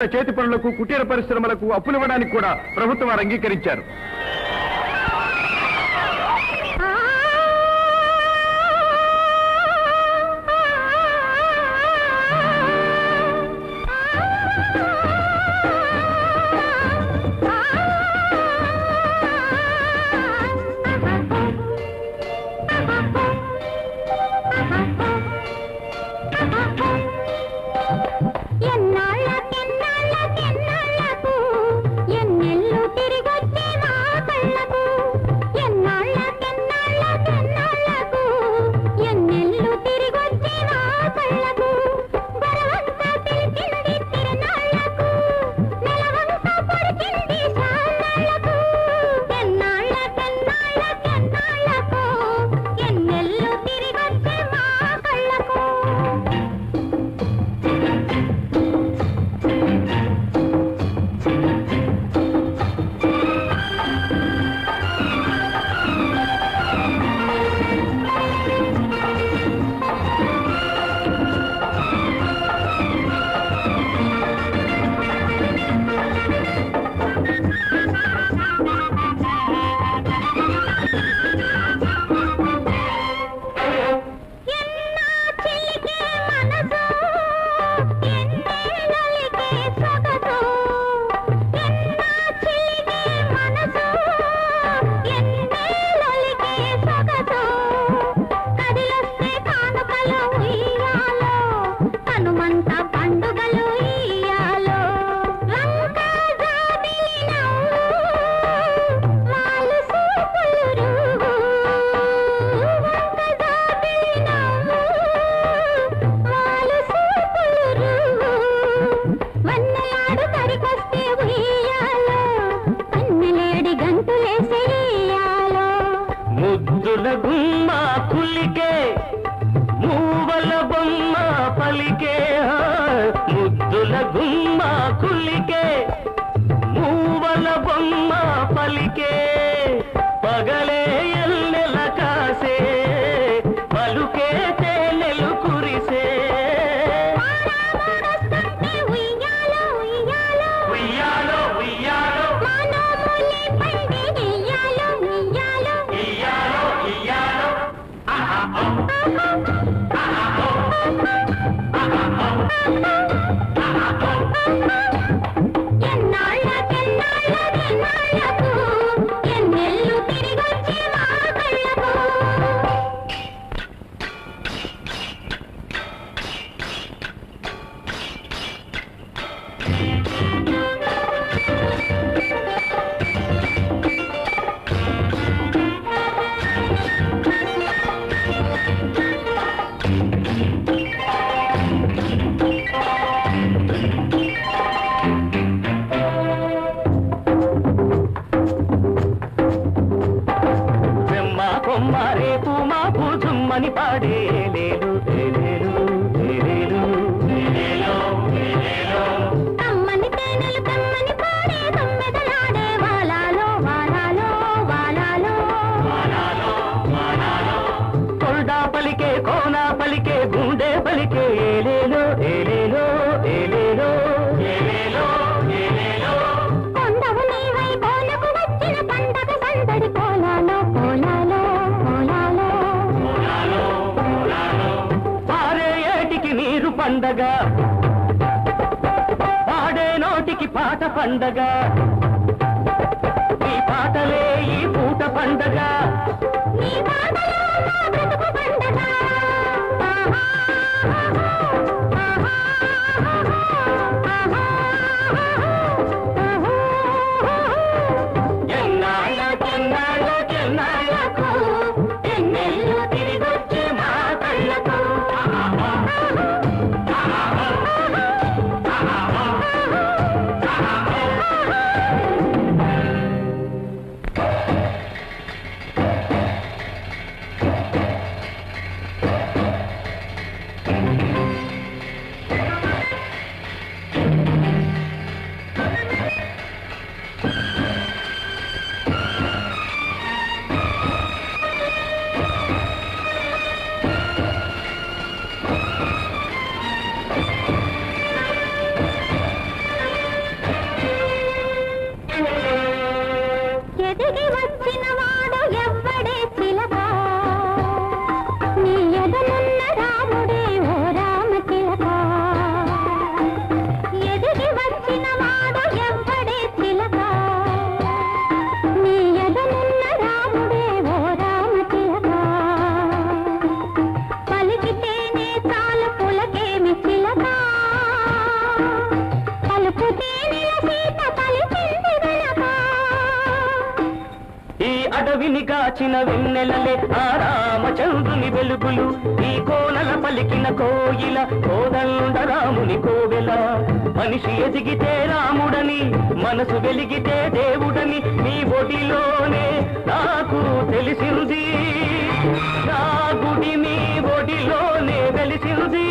చేతి పనులకు కుటీర పరిశ్రమలకు అప్పులివ్వడానికి కూడా ప్రభుత్వం వారు అంగీకరించారు. పండగా పాడే నోటికి పాట పండగా ఈ పాటలే ఈ పూట పండగా ఎదిగి వచ్చిన వాడు ఎవ్వడే చిలక నీ ఎదనున్న రాముడే ఓ రామ చిలక ఎదిగి వచ్చిన వాడు ఎవ్వడే చిలక నీ ఎదనున్న రాముడే ఓ రామ చిలక పలికితేనే చాలు పులకేమి చిలక పలుకుతేనే సీత పలికింది వెనక ఈ అడవిని కాచిన వెన్నెలలే ఆ రామచంద్రుని వెలుగులు ఈ కోనల పలికిన కోయిల కోదండ రాముని కోవెల మనిషి ఎదిగితే రాముడని మనసు వెలిగితే దేవుడని నీ ఒడిలోనే నాకు తెలిసింది నా గుడి నీ ఒడిలోనే వెలిసింది